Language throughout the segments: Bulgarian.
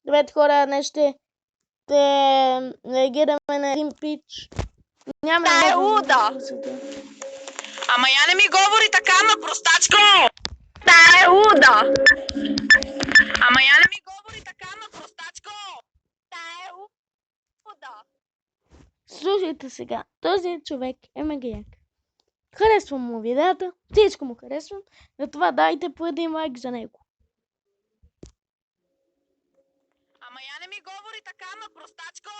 Добре, хора, днес ще реагираме на един пич. Няма Та е луда! Ама я не ми говори така, ма простачко! Та е луда! Ама я не ми говори така, ма простачко! Та е луда! Слушайте сега, този човек е магияк. Харесвам му видеята, всичко му харесвам, затова дайте по един лайк за него. Ама я не ми говори така, ма простачко!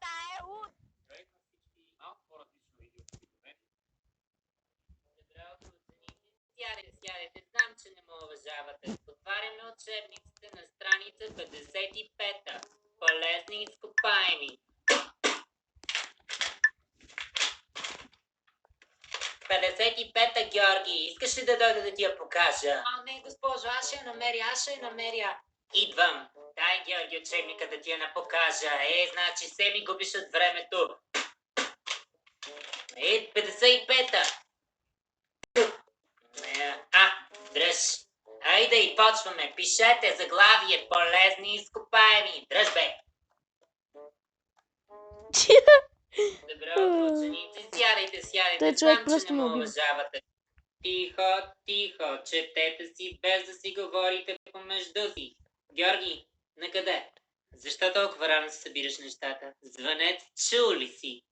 Та е луда! Сядайте, знам, че не ме уважавате. Отваряме учебниците на страница 55-та. Полезни изкопаеми. 55-та, Георги. Искаш ли да дойда да ти я покажа? А, не, госпожо, аз ще я намеря. Идвам. Дай, Георги, учебника да ти я напокажа. Значи се ми губиш от времето. 55-та. Дръж. Айде и почваме. Пишете заглавие полезни изкопаеми. Дръж, бе. Добро утро, ученици. Сядайте. Той човек Знам, че просто не ме ме убива. уважавате. Тихо. Четете си, без да си говорите помежду си. Георги, накъде? Защо толкова рано се събираш нещата? Звънец чул ли си?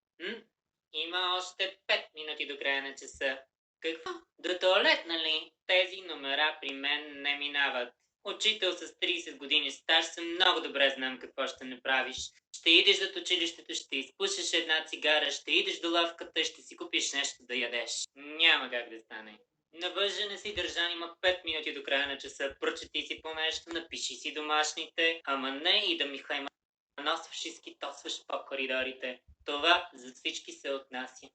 Има още 5 минути до края на часа. Какво? До туалет, нали? Тези номера при мен не минават. Учител с 30 години стаж съм, много добре знам какво ще направиш. Ще идеш до училището, ще изпушиш една цигара, ще идеш до лавката, ще си купиш нещо да ядеш. Няма как да стане. Навъжа не си държан, има 5 минути до края на часа. Прочети си по нещо, напиши си домашните, ама не и да ми носваш и скитосваш по коридорите. Това за всички се отнася.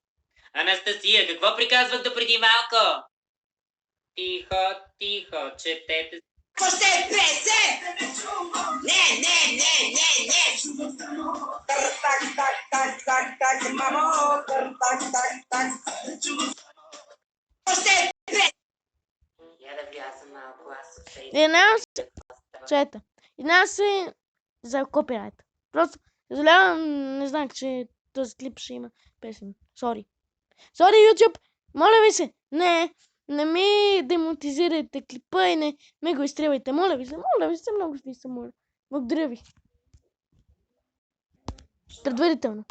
Анастасия, какво приказвах до преди малко? Тихо, четете. Você pensa? Ne. Tak, mamo. Tak. Você pensa? Я да вляза малко, аз от Фейсбук. Една се за копирайт. Просто съжалявам, не знах, че този клип ще има песен. Сори, YouTube, моля ви се, не ми демотизирайте клипа и не ми го изтривайте. Моля ви се, много ви се моля. Благодаря ви. Предварително.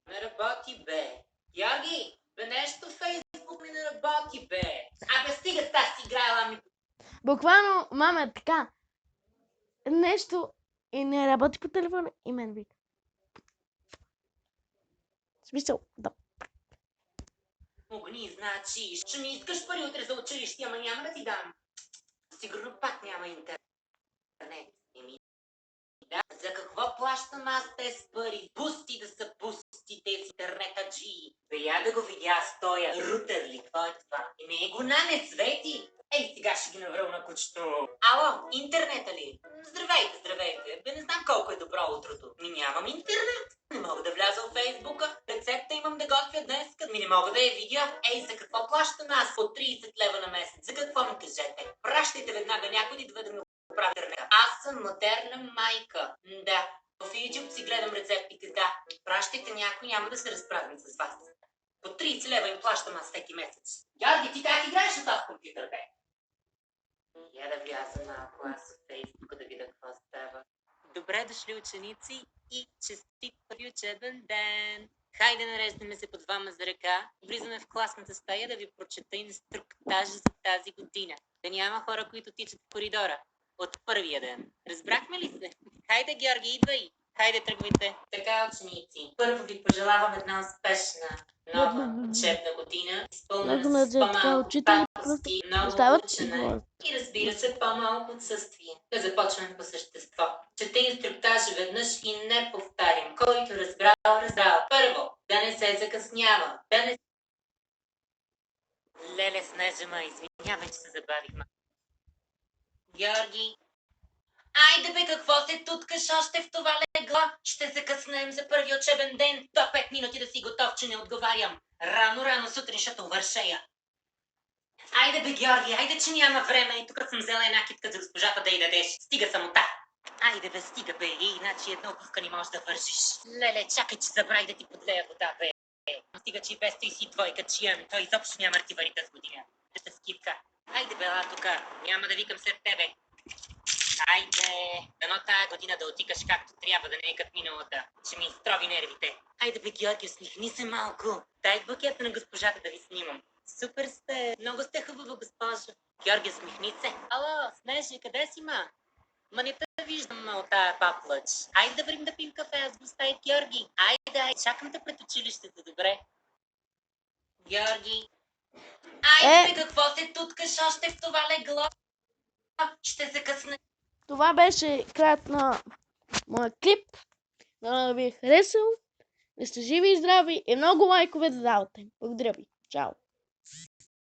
Не работи, бе. Георги, бе нещо Фейсбук ми не работи, бе. Абе, стига с тази си играла ми. Буквално, мама, така. Нещо и не работи по телефона и мен вика. В смисъл, да. Огни, значи, ще ми искаш пари утре за училище, ама няма да ти дам. Сигурно пак няма интернет. Да, за какво плащам аз тези пари? Пусти да са пусти тези интернетаджии. Бе, я да го видя с тоя рутер ли, какво е това? Не го не свети. Ей, сега ще ги навръл на кучето. Ало, интернета ли? Здравейте. Бе, не знам колко е добро утрото. Нямам интернет. Не мога да вляза в Фейсбука. Рецепта имам да готвя днес, като ми не мога да я видя. Ей, за какво плащам аз по 30 лева на месец? За какво ми кажете? Пращайте веднага някой да идва да ми оправи интернета. Аз съм модерна майка. Да. В YouTube си гледам рецептите, да. Пращайте някой, няма да се разправим с вас. По 30 лева им плащам аз всеки месец. Георги, ти как играеш на този компютър, бе? Я да вляза малко аз в Фейсбука да видя какво става. Добре дошли, ученици, и честит първи учебен ден! Хайде, нареждаме се по двама за ръка. Влизаме в класната стая да ви прочета инструктажа за тази година. Да няма хора, които тичат в коридора. От първия ден. Разбрахме ли се? Хайде, Георги, идвай! Хайде, тръгвайте! Така, ученици, първо ви пожелавам една успешна нова учебна година, изпълнена с по-малко паметности, много учене и, разбира се, по-малко отсъствие. Да започнем по същество. Чете инструктажа веднъж и не повтарям. Който разбрал. Първо, да не се закъснява. Леле, Снежема, извинявай, че се забавих. Георги, айде бе, какво се туткаш още в това легло? Ще закъснем за първи учебен ден. До 5 минути да си готов, че не отговарям. Рано сутрин ще увършея. Айде бе, Георги, айде, че няма време. И тук съм взела една китка за госпожата да й дадеш. Стига самота. Айде бе, стига бе, иначе едно обувка не можеш да вършиш. Леле, чакай, че забравих да ти подлея вода, бе. Стига, че и без той си двойка, че имам, той изобщо няма да ти вари тази година. Ще скидка. Айде бе, ела тука, няма да викам след тебе. Айде, дано тая година да отикаш както трябва, да не е като миналата. Ще ми изтрови нервите. Айде бе, Георги, усмихни се малко. Дай букета на госпожата да ви снимам. Супер сте, много сте хубава госпожа. Георги, усмихни се. Ало, Снежи, къде си, ма? Ма не те виждам от тая паплъч. Айде да вървим да пим кафе, аз го стая Георги. Айде, чакам те пред училището, добре? Георги. Айде, какво се туткаш още в това легло? Ще се късне. Това беше краят на моя клип. Да ви е харесал. Да сте живи и здрави и много лайкове да давате. Благодаря ви. Чао!